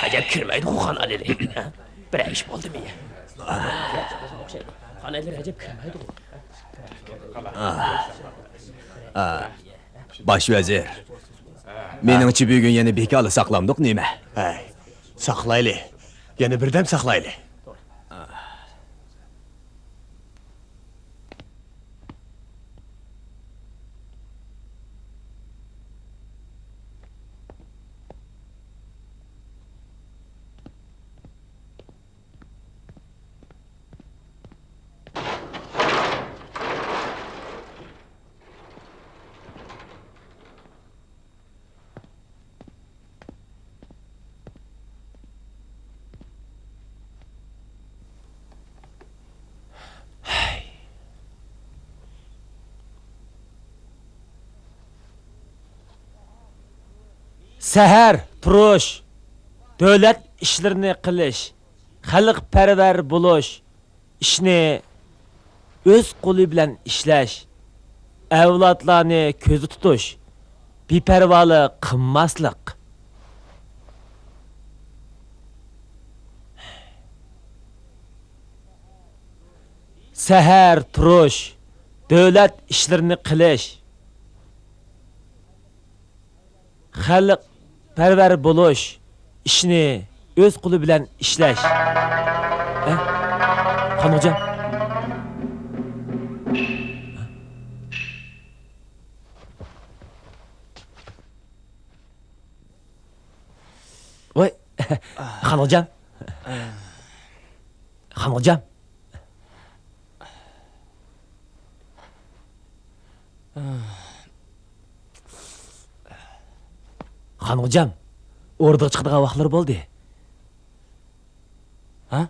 Acayip kirmeydi Kuhan Ali'li. Bir iş oldu mu ya? Kuhan Ali'li acayip kirmeydi. Başvezir. Meningchi bugun yana bekali saqlamdiq nima? Hey, saqlayli. Yana birdam saqlayli. Seher, turuş, devlet işlerini qilish, xalq parvar bo'lish, ishni o'z qo'li bilan ishlash, avlodlarni ko'zi tutish, beparvolik qilmaslik. Seher, turuş, devlet işlerini qilish, xalq parvar bo'lish, ishni o'z qo'li bilan ishlash. Xonojam. Voy, Xonojam. Xonojam. Xonojam, o'rda chiqadigan vaqtlar bo'ldi. Ha?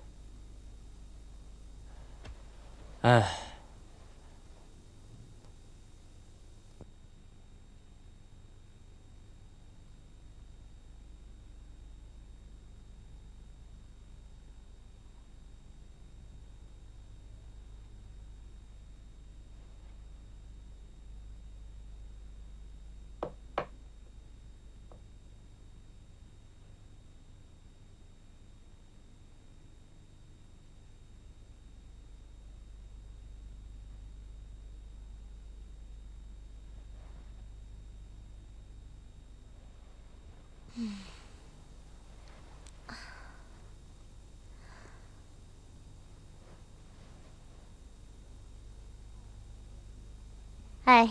Ay,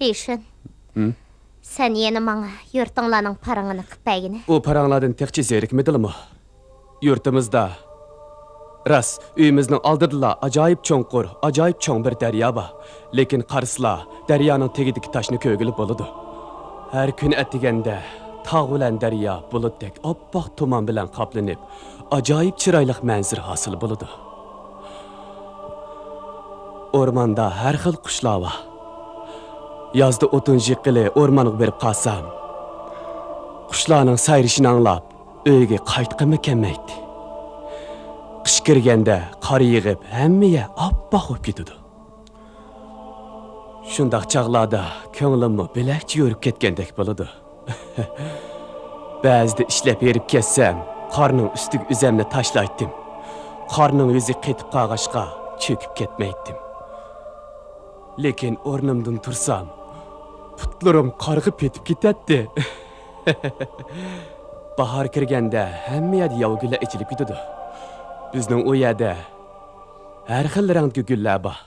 Li Shun. Sen yeni bana yurtыңlarның parаңını qıppaygini. O paranglardan tekçi zerikmedilmi? Yurtimizda ras uyimizning oldida ajoyib cho'nqur, ajoyib cho'ng bir daryo bor. Lekin qarsla daryoning tagidagi toshni ko'gilib bo'ladi. Har kun atiganda tağ bilen derya bulutdek oppoq tuman bilen kaplanıp acayip çıraylık manzara hasıl buludu. Ormanda her xil quşlar var. Yazda otun jiqqili ormanıga berip qalsam, quşlarning sayrishini anglab, uyga qaytqim kelmaydi. Qish kirganda qor yig'ib, hammaga oppoq bo'lib ketadi. Shundaq chaqlarda ko'nglimni bilakcha yo'rib ketgandek bo'ladi. Ba'zida ishlab erib ketsam, qorning ustiga o'zimni tashlaydim. Qorning o'zi qetib qolg'ashqa cho'kib ketmaydim. Lekin o'rnimdan tursam, putlarim qarg'ib ketib ketadi. Bahar kirganda hamma yerda yovgullar ichilib ketadi. Bizning u yerda har xil rangdagi gullar bor.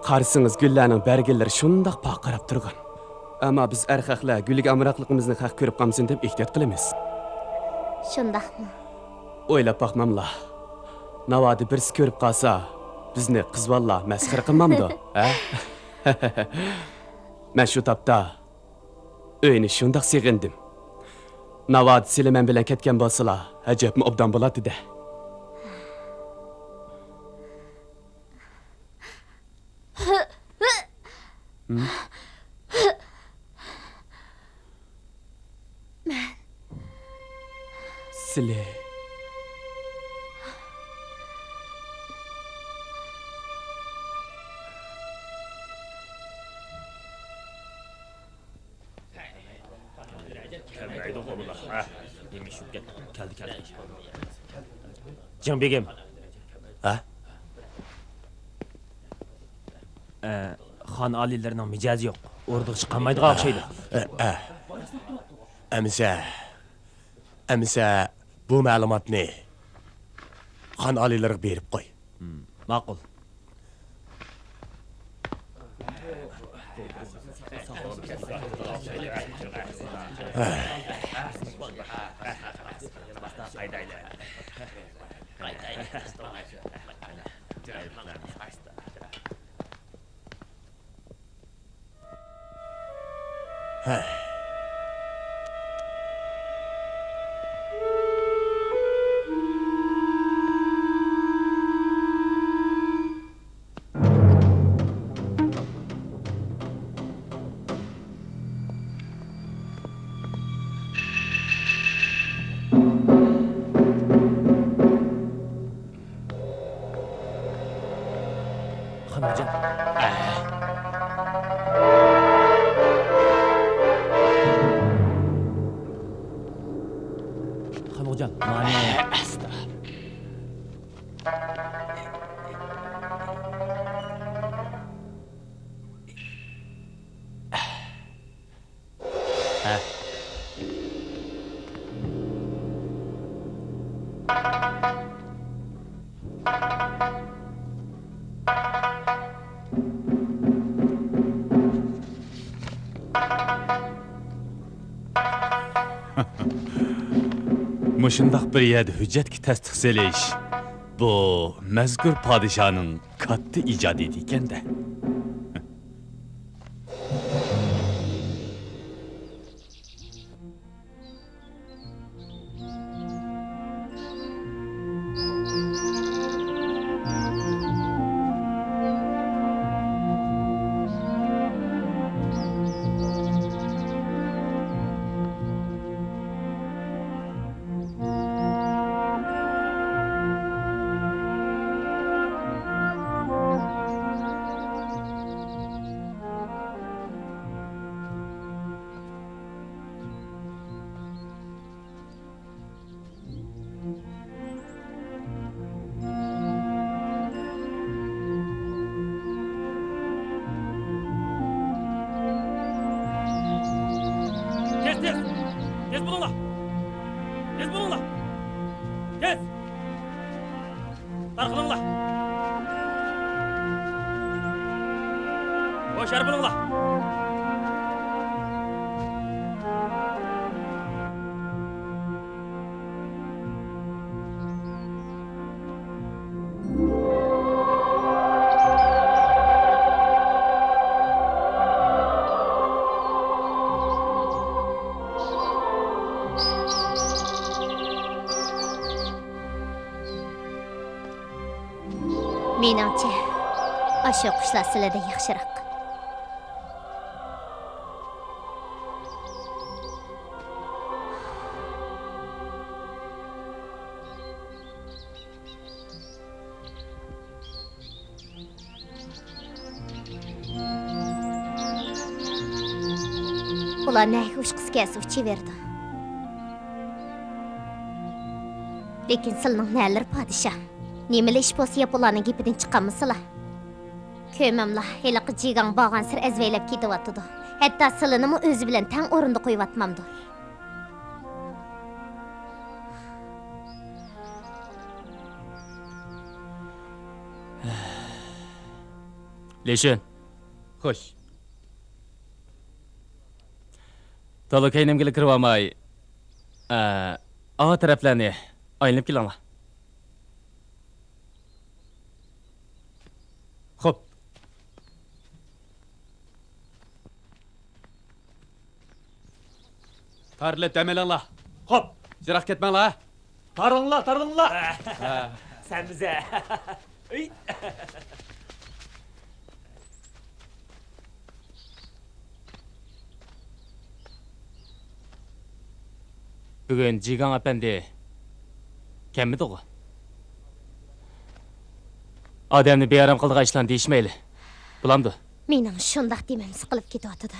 Qarsangiz gullarning bargillari shundoq paqirab turgan. Ammo biz erkaklar gulga amroqligimizni haq ko'rib qolmasin deb ehtiyot qilamiz. Shundaqmi? O'ylab boqmamla. Navodi birsi ko'rib qolsa, bizni qizvalla masxara qilmamdi, ha? Men shu topda uyni shundoq seg'indim. Navodi Siliman bilan ketgan bo'lsalar, ajabmi obdan bo'ladi-da. Sile. Geldi. Can Begim. Ha? Xan alilerinin micazi yok. Orada çıkamaydı akşaydı. Emse bu ma'lumotni xon oliylariga berib qo'y. Ma'qul. Xan hocam. Xan hocam, mani Muşundaq bir yerdə hüccət ki təsdiqsələyiş. Bu, məzkur padişahın kattı icad edirkən də. Tez bununla. Tez. Darkınınla. Boşar bununla. Meningçe, aşo qushlar sizlarda yaxshiroq. Ular nega uçqisi kelsa uçiverdi. Lekin sizning nələr padişah? Nemeli iş bolsa yap ularning gepidan chiqamısılar? Köymemla heliqi jigan bağan sir ezveylab ketiyotydy. Hatta silini o'zi bilan tang o'rinda qo'yatmamdi. Leşin. Xoş. Tolu kaynamgili kirib olmay. Ağa taraflarni aylanib kelinglar. Xo'p. Tarlib demelinglar. Xo'p, jiroq ketmanglar. Tarılыңlar. Sen bize. Bugün Cigan efendi kemmidi o? Adamni beyaram qildigan ishlarni deyishmayli. Bulamdi. Mening shundaq demam siqilib ketayotydi.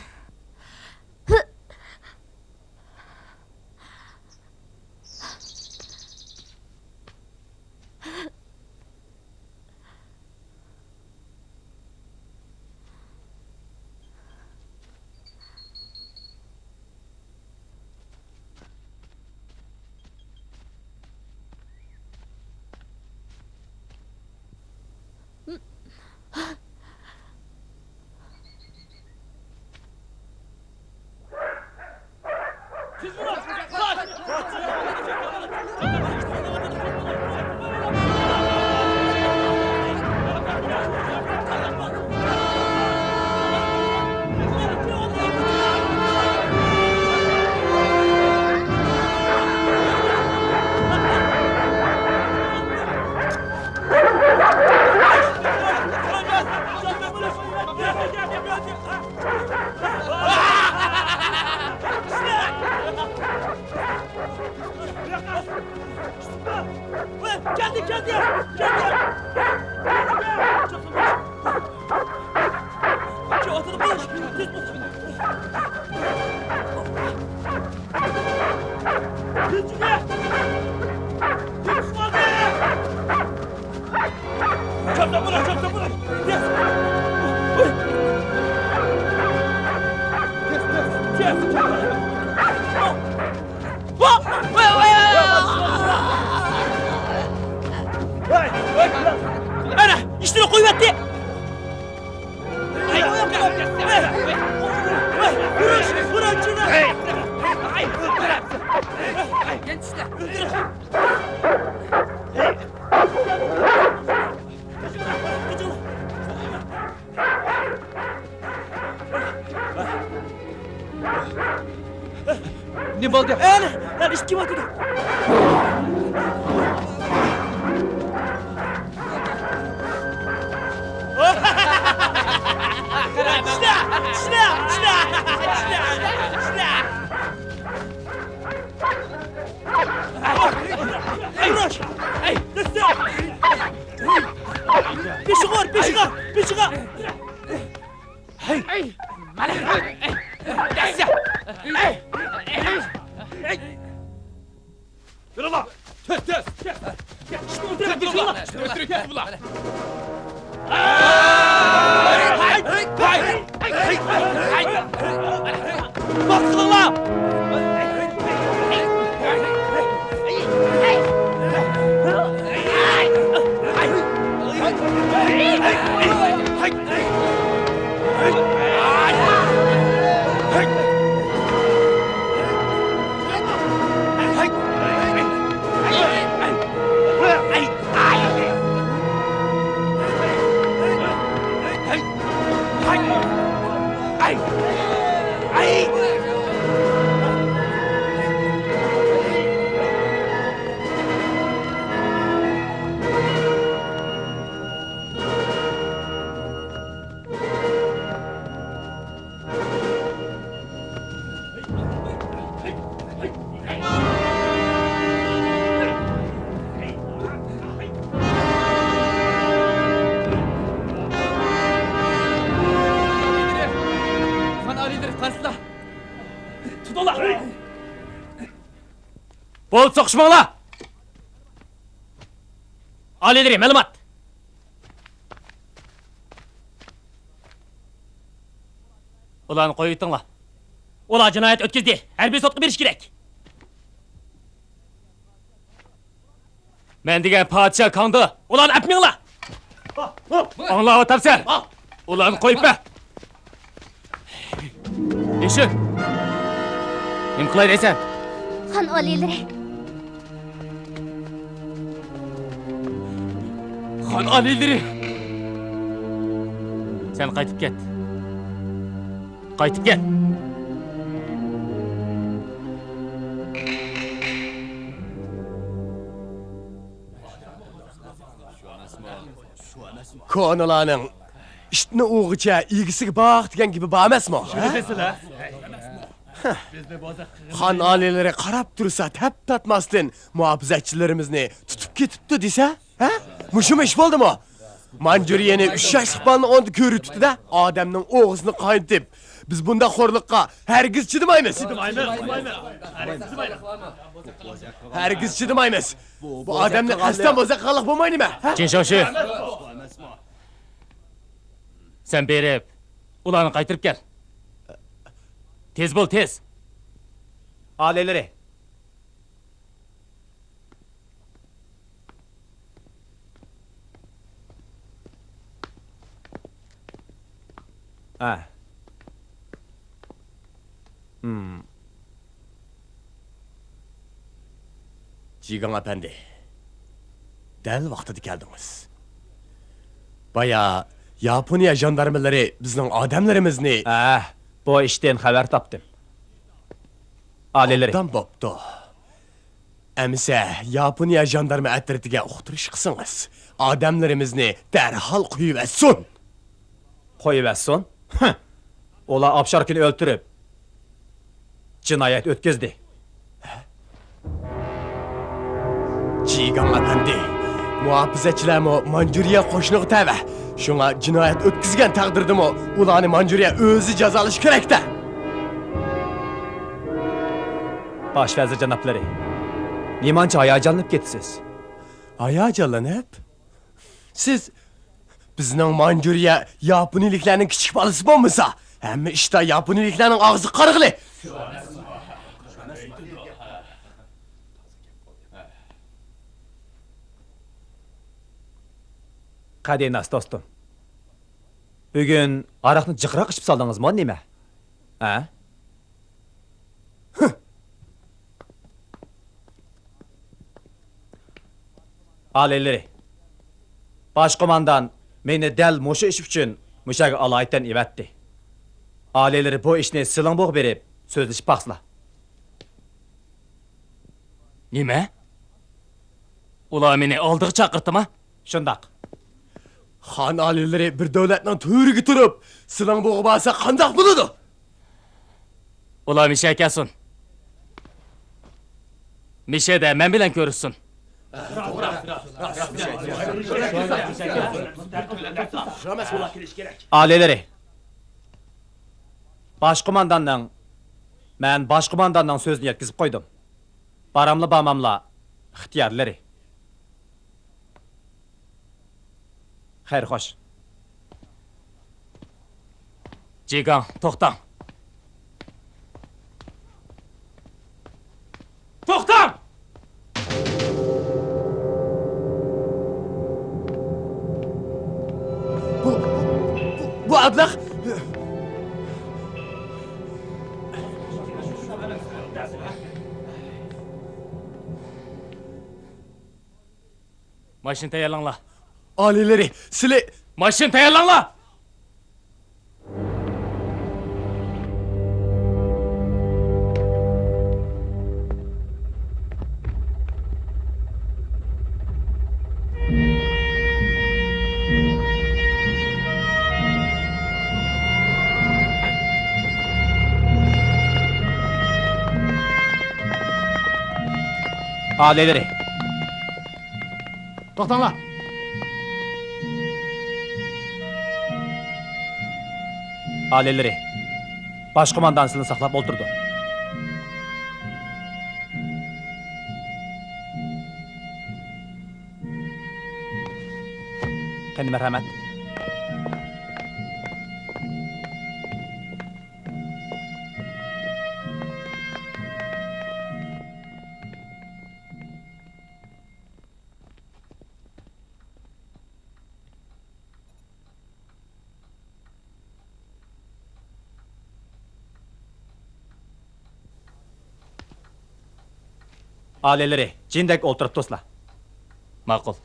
Ana, işleri koyuverdi. Vurun şunu. Ne oldu? Ana, lan iş kim atıyordu? Bol soqishmanglar. Alileri, ma'lumot. Ularni qo'yib yutinglar. Ular jinoyat o'tkazdi. Harbiy sotqa berish kerak. Men degan podsho qandi. Ularni apminglar. Anglab o'tabsan. Ularni qo'yibma. Eshit. Nim qilay deysan? Xon oliylari, Xon alileri. Sen qaytib ket. Qaytib ket. Konularning iştni o'g'icha egisiga baq degan gibi bormasmi? Xon oliylari qarab tursa, tap tatmasdan muhofizachilarimizni tutib ketibdi desa, ha? Mushum ish bo'ldimi? Manjuriyani 3 yoshlik bolani onda ko'rib tutdi-da, odamning o'g'zini qaytib, biz bunda xo'rliqqa hargiz chidamaymiz. Hargiz chidamaymiz. Bu odamni qasddan bo'za qilib bo'lmaydimi? Jinshoshi. Sen berib, ularni qaytirib kel. Tez bo'l, tez. Alileri. Ha. Jigan efendi. Dal vaqtida keldingiz. Baya Yaponiya jandarmalari bizning odamlarimizni Bu işten haber tapdım. Alileri. Tam bo'pti. Amsa Yaponiya jandarma atritiga uqtirish qilsangiz, odamlarimizni darhol qo'yib assun. Koyuversin. Ola Apşarkini öldürüp cinayet ötküzdü. Jigan efendi, muhofizachilarmi Manjuriya qo'shniga tava. Shunga jinoyat o'tkazgan taqdirdimi, ularni Manjuriya o'zi jazolash kerak-da. Başvezir canapları. Limançı hayacanlıp getsiz. Hayajonlanib? Siz bizning Manjuriya yaponiliklarning kichik bolasi bo'lmasa, hamma ishda yaponiliklarning og'zi qarg'ili. Kadenas dostum. Bugün arakını cıkrak içip saldınız mı nime? Ha? Al elleri. Başkomandan beni del moşu iş için müşak alaytten ivetti. Aileleri bu işine silahboğ verip sözleşip baksla. Nima? Ular meni oldiga chaqirtimi? Şundak. Xon oliylari bir davlatning to'riga turib, silang bo'g'ib olsa qandoq bo'ladi? Ular Misha kelsin. Misha da men bilan ko'rishsin. Aileleri. Başkomandandan men başkomandandan sözünü yetkizip koydum. Baramla bamamla ihtiyarları. Hayır hoş. Jigan, to'xtang. To'xtang! Bu ablah Mashin tayyorlanglar. oliylari, sizlar Mashin tayyorlanglar. Aileleri. To'xtanglar. Aileleri. Başkomandansını saklap oturdu. Kendi merhamet. Aileleri cindek oturup tosla. Ma'qul.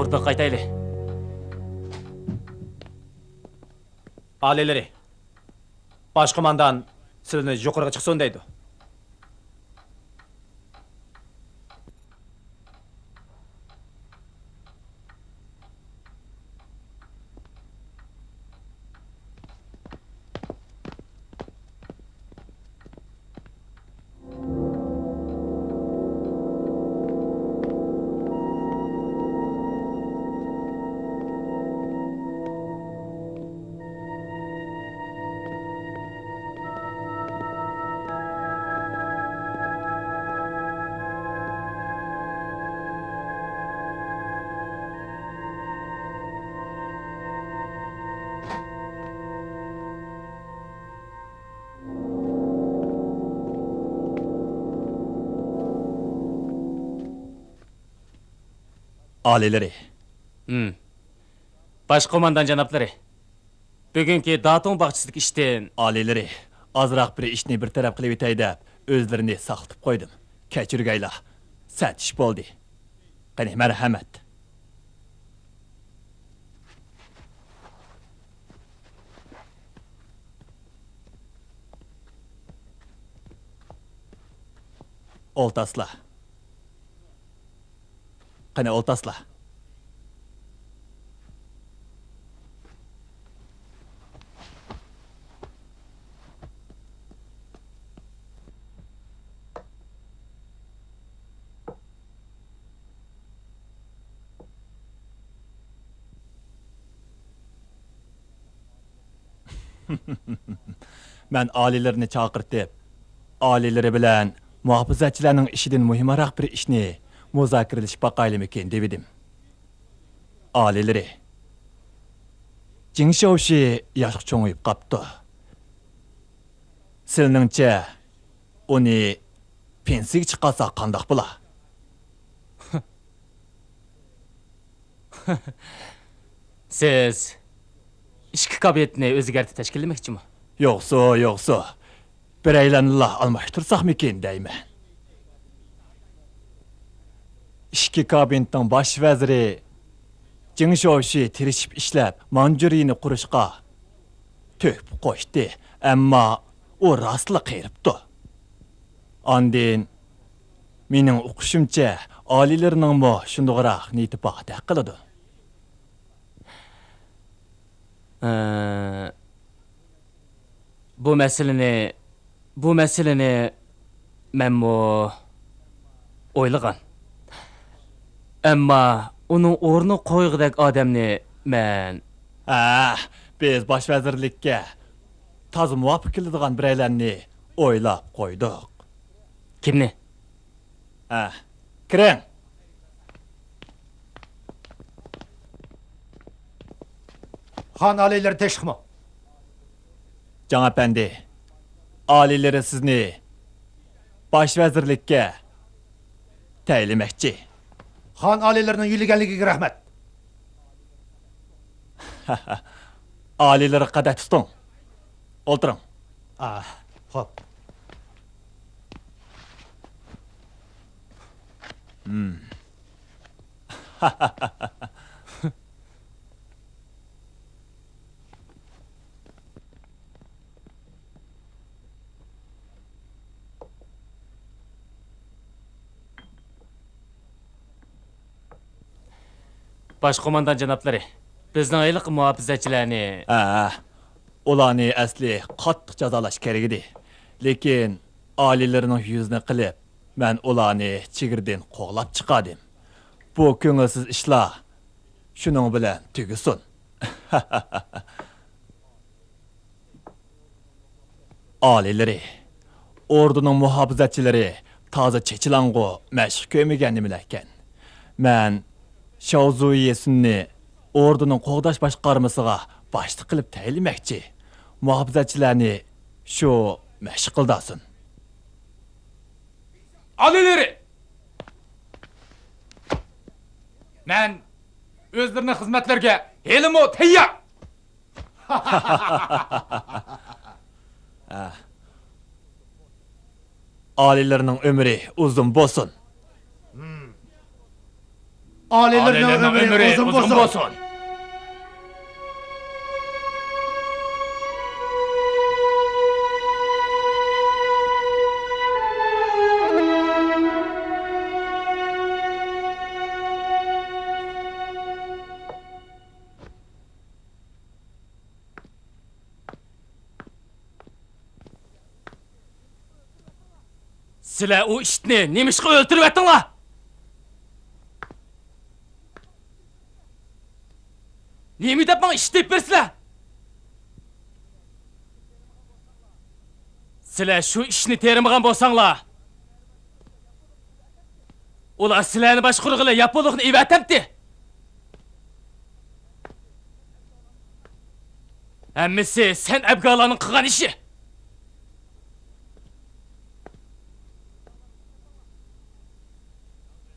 Orada qaytaylı. Alileri. Başkomandan sizini yukarıga çıksın deydi. Alileri. Başkomandan janaplari. Bugünkü Datong bağçısındaki işten Alileri. Azırak bir işini bir taraf kılıp etay dep, özlerini saklatıp koydum. Keçirgayla. Sert iş boldu. Qani merhamet. Oltasla. Qani oltasla. Ben alilerini çağırtıp, alileri bilen muhafızatçılarning işidan muhimroq bir ishni muzokiralashib baqaylimakin dedim. Alileri. Jing Shaoxi yoshga cho'ngib qapti. Sizningcha uni pensiyaga chiqarsa qandoq bo'la? siz ishki kabinetini o'zgartirib tashkillamoqchimi? Yo'qsa, biraylarni almashtirsaqmikin deyman. İşki kabinetning bosh vaziri Jing Shaoxi tirishib ishlab Manjuriyani qurishga to'p qo'shdi, ammo u rostla qeribdi. Andin mening o'qishimcha oliylarining mo shundoqroq niyati baxta qiladi. Bu meseleni men mo o'ylagan. Ammo uning o'rni qo'yg'idek odamni men Biz bosh vazirlikka toz muvofiq keladigan biraylarni o'ylab qo'ydik. kimni? Kiring. Han alileri teşhimi. Can efendi, alileri sizni bosh vazirlikka tayinlamoqchi. Han alilerinin yürügenliği rahmet. Alileri qada tuting. O'tiring. Hop. Başkomandan janoblari, bizning ayliq muhofizatchilarni Ularni asli qattiq jazolash kerak edi. Lekin aliylarining yuzini qilib, men ularni chegirdan qo'g'lab chiqardim. Bu ko'ngilsiz ishlar shuning bilan tugasin. Aliylari, orduning muhofizatchilari toza chechilang'u mashq ko'rmagan nimalar ekan. Men Shaozuyesinni orduning qo'g'dash boshqarmasiga boshliq qilib tayinlamoqchi. Muhofizatchilarni shu mashq qildasin. Alileri! Men özlerine hizmetlerge elimo teyya! Aliylarining umri uzun bo'lsin. Ailelerinin ömrü uzun olsun. Sizlar u itni nemishqa o'ltirib yotdinglar? Nima deb menga ish deb bersizlar? Sizlar shu ishni termagan bo'lsanglar, ular sizlarni boshqurg'ili yaponlikni evatamdi. Hammasi sen abgalarning qilgan ishi.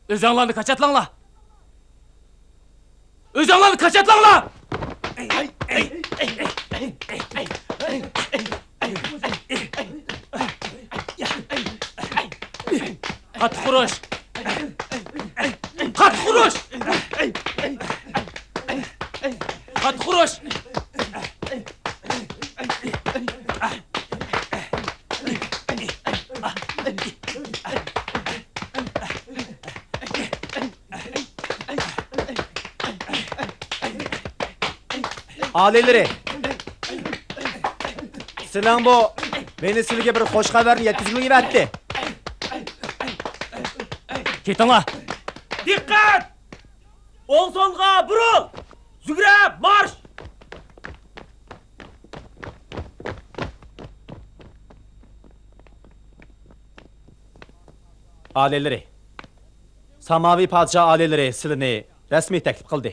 Özanglarni kaçatlanglar. Özanglarni kaçatlanglar. Qat xurush. Qat xurush. Qat xurush. Aileleri. Sizlar bu beni sizlarga bir xo'sh xabarni yetkazgim keldi. Ketinglar. Dikkat! O'ng so'lga buril! Zugrab, marsh! Aileleri. Samaviy podshoh aileleri sizlarni rasmiy taklif qildi.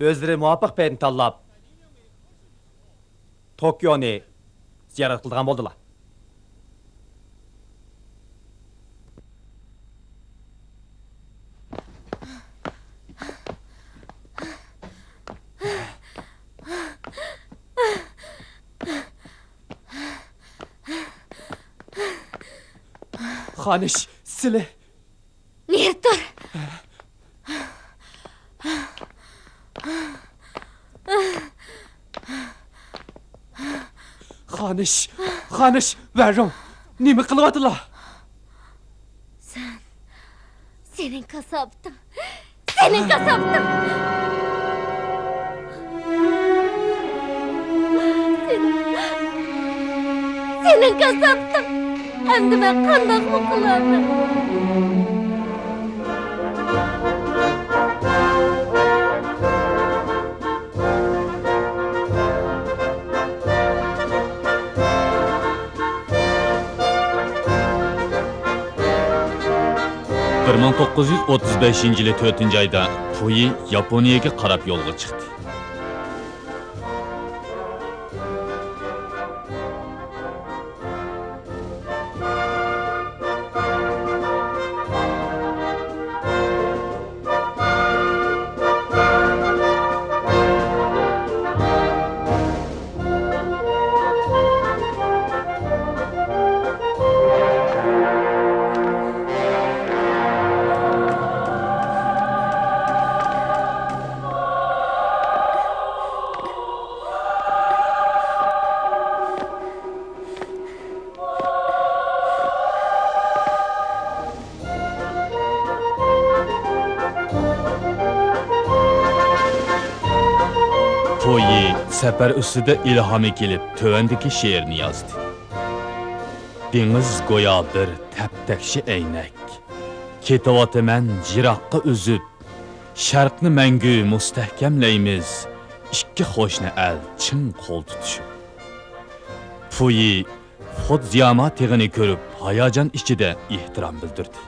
O'zlari muvofiq paytni tanlab Tokioni ziyorat qilgan bo'ldilar. Xanish, sizlar Nertur. Xanish, varron. Nima qilyaptilar? Senin kasaptın. Senin kasaptın. Senin kasaptın. Hem de ben kandak mı kullandım? Bir 1935-yili 4-oyda Puyi Yaponiyaga qarab yo'lga chiqdi. Puyi safar ustida ilhomi kelib, tövandagi she'rni yozdi. Dengiz go'yo bir taptakshi aynak. Ketayotaman jiroqqa uzib, sharqni mangu mustahkamlaymiz. Ikki qo'shni al chin qo'l tutishib. Puyi Fodziyama teg'ini ko'rib, hayajon ichida ehtirom bildirdi.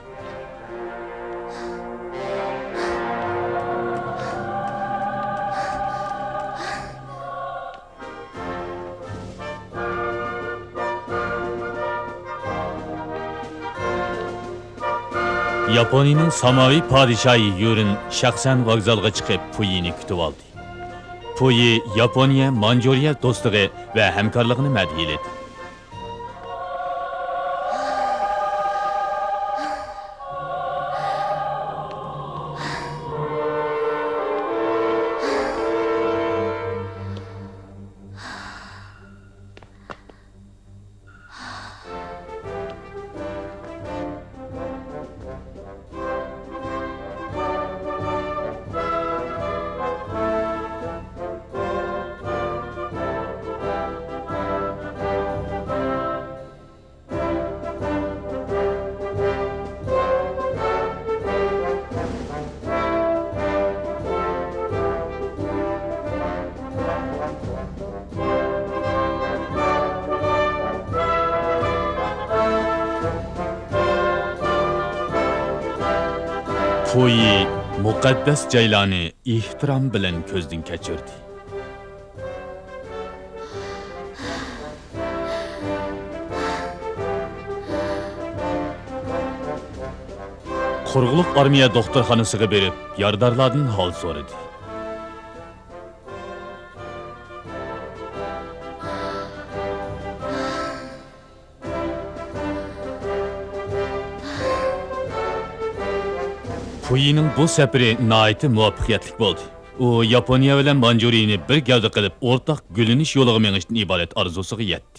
Yaponiyaning samoviy podshohi Yurin shaxsan vokzalga chiqib Puyini kutib oldi. Puyi Yaponiya Manjuriya do'stligi va hamkorligini madhiyaladi. to'yi muqaddas joylarni ehtirom bilan ko'zdan kechirdi. Qurg'uliq armiya doktorxonasiga berib, yordamlardan hol so'radi. Puyining bu safari nihoyatda muvaffaqiyatli bo'ldi. U Yaponiya bilan Manjuriyani bir gavda qilib, o'rtaq gulinish yo'liga mengishdan iborat orzusiga yetdi.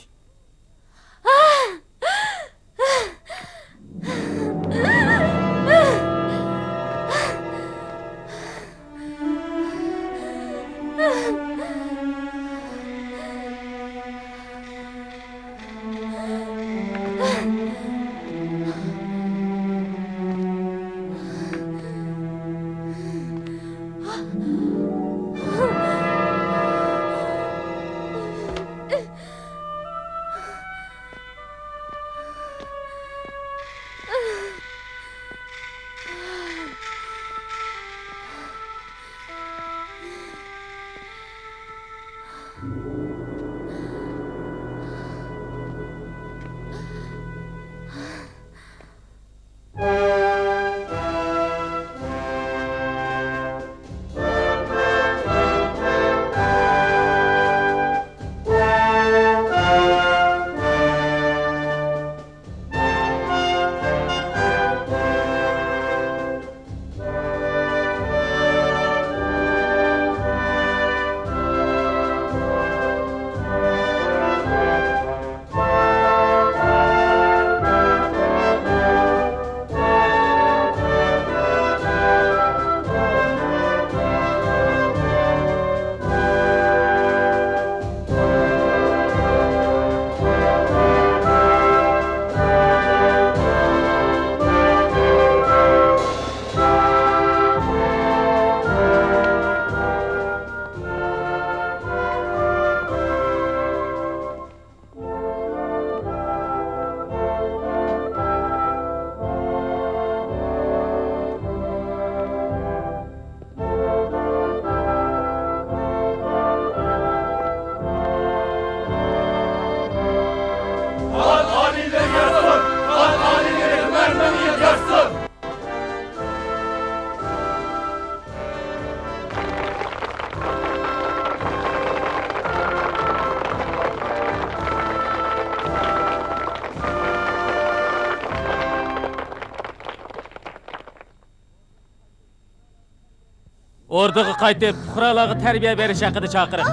Orduga qaytib, fuqarolarga tarbiya berish haqida chaqirib,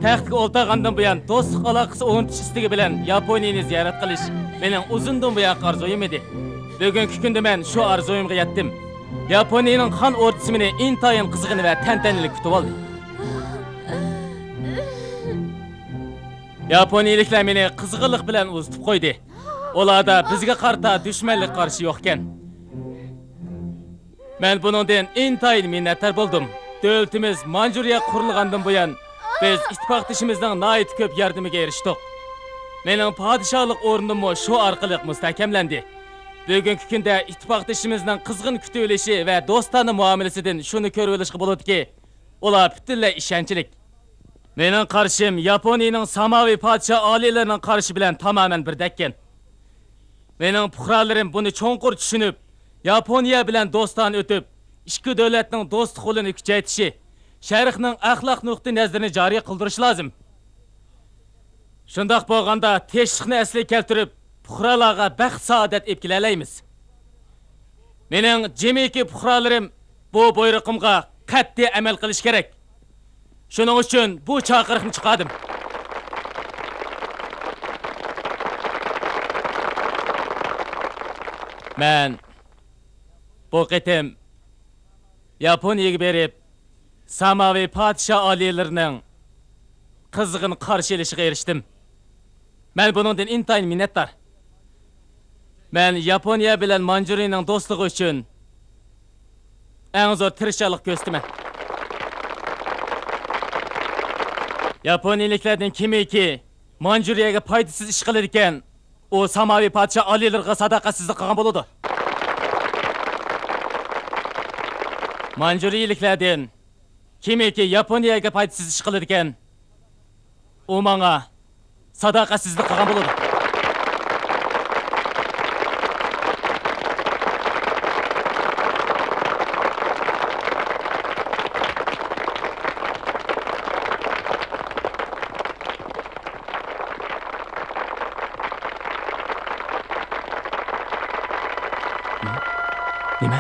taxtga o'ltirgandan buyon do'stlik aloqasi o'rnatish istigi bilan Yaponiyani ziyorat qilish mening uzundan buyon orzuyim edi. Bugungi kunda men shu orzuyimga yetdim. Yaponiyaning xon o'rtasi meni intayin qizg'in va tantanali kutib oldi. Yaponiyaliklar meni qizg'inlik bilan uzitib qo'ydi. Ularda bizga qarta dushmanlik qarshi yo'q ekan. Men buningdan intayin minnatdor bo'ldim. Davlatimiz Manjuriya qurilgandan buyon biz ittifoqdoshimizning nihoyat ko'p yordamiga erishdik. Mening podshohlik o'rnim shu orqali mustahkamlandi. Bugungi kunda ittifoqdoshimizning qizg'in kutib olishi va do'stona muomalasidan shuni ko'rib olishga bo'ladiki, ular butunlay ishonchlik. Mening qarshim Yaponiyaning samoviy podshoh oliylarining qarshi bilan tamoman birdakkan. Mening fuqarolarim buni cho'nqur tushunib, Yaponiya bilan do'ston o'tib, ikki davlatning do'stlik qo'lini kuchaytirishi, sharqning axloq nuqtai nazarini joriy qildirish lozim. Shundoq bo'lganda tinchlikni asliga keltirib, fuqarolarga baxt saodat elkilaymiz. Mening jamiki fuqarolarim bu buyruqimga qat'iy amal qilish kerak. Shuning uchun bu chaqiriqni chiqardim. Men bu qitim Yaponiyaga berib, samoviy podshoh oliylarining qizg'in qarshi olishiga erishdim. Men buningdan intayin minnatdor. Men Yaponiya bilan Manjuriyaning do'stligi uchun eng zo'r tirishchilik ko'rsataman. Yaponiyaliklarning kimiki Manjuriyaga foydasiz ish qilar ekan, u samoviy podshoh oliylariga sadoqatsizlik qilgan bo'ladi. Manjuriyaliklardan kimiki Yaponiyaga foydasiz ish qiladi ekan, u menga sadoqatsizlik qilgan bo'ladi. Nima?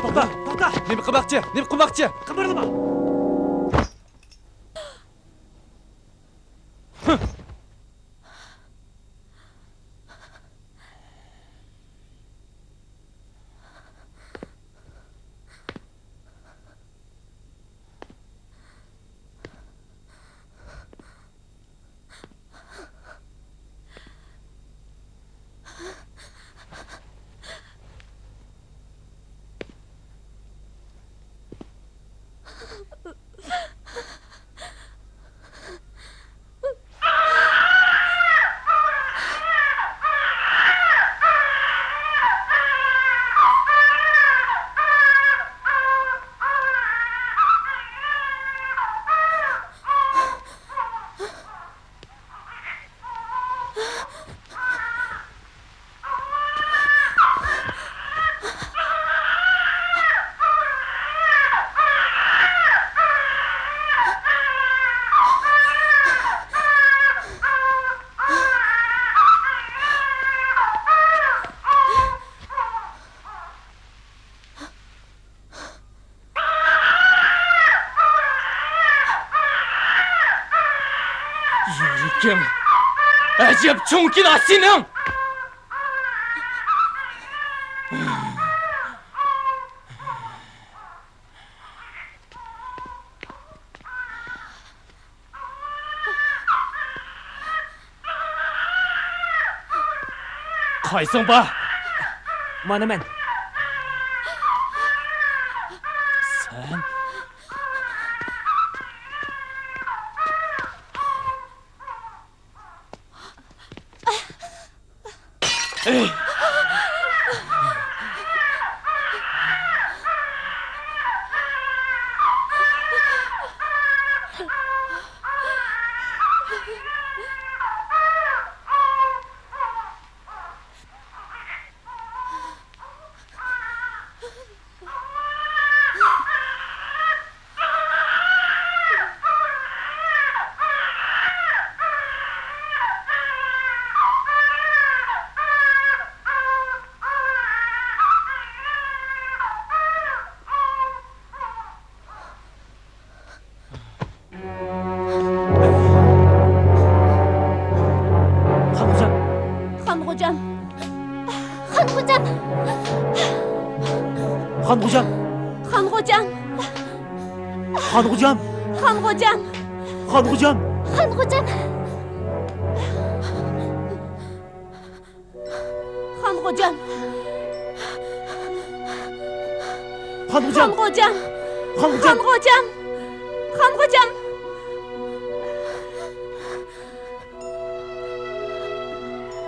To'xta! Nima qilmoqchi? Nima qilmoqchi? Qimirlama! Kim? Acep çoğunkin asinin! Kaysın ba? Mana men. Sen? Xonxo'jam. Xonxo'jam. Xonxo'jam. Xonxo'jam. Xonxo'jam. Xonxo'jam. Xonxo'jam. Xonxo'jam. Xonxo'jam. Xonxo'jam. Xonxo'jam. Xonxo'jam. Xonxo'jam. Xonxo'jam.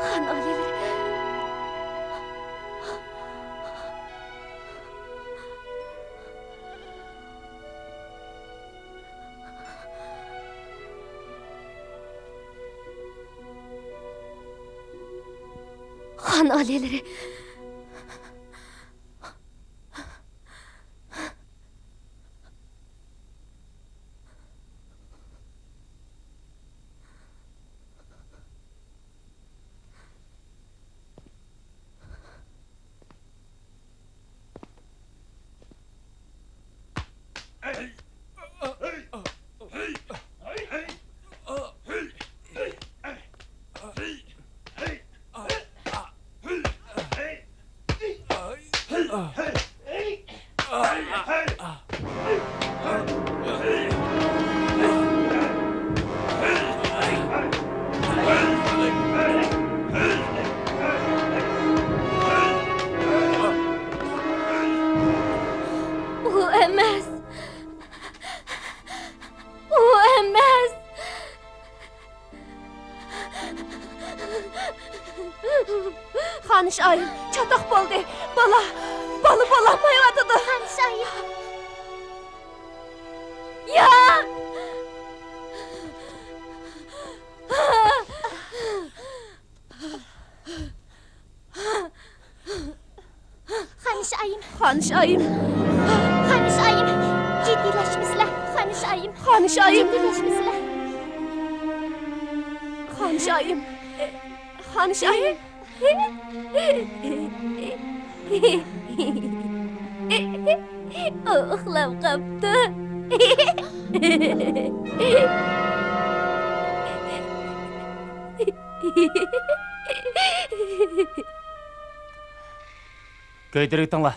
Xon olilar. Xon olilar. Xanishayim, chatoq bo'ldi. Bola bo'lamayotidi. Xanishayim. Ya! Xanishayim. Xanishayim, Xanishayim. Ciddileşmişler. Xanishayim. Xanishayim, Ciddileşmişler. Xanishayim. Xanishayim. Uxlab qapti. Көйдірік тыңла.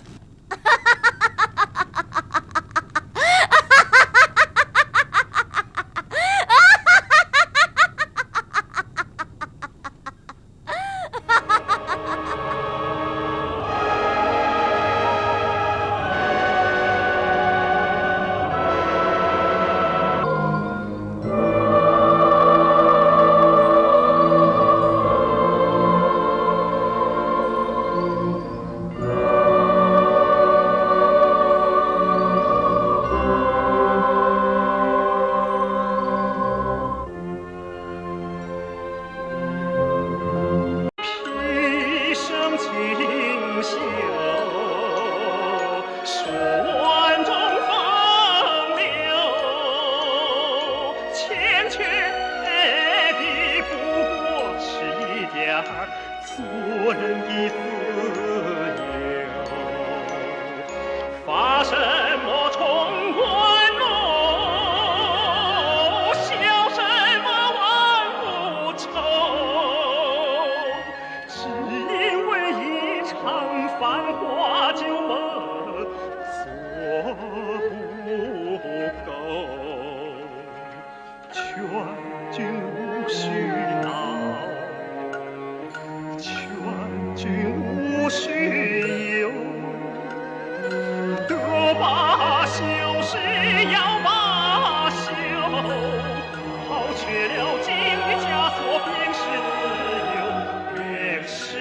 是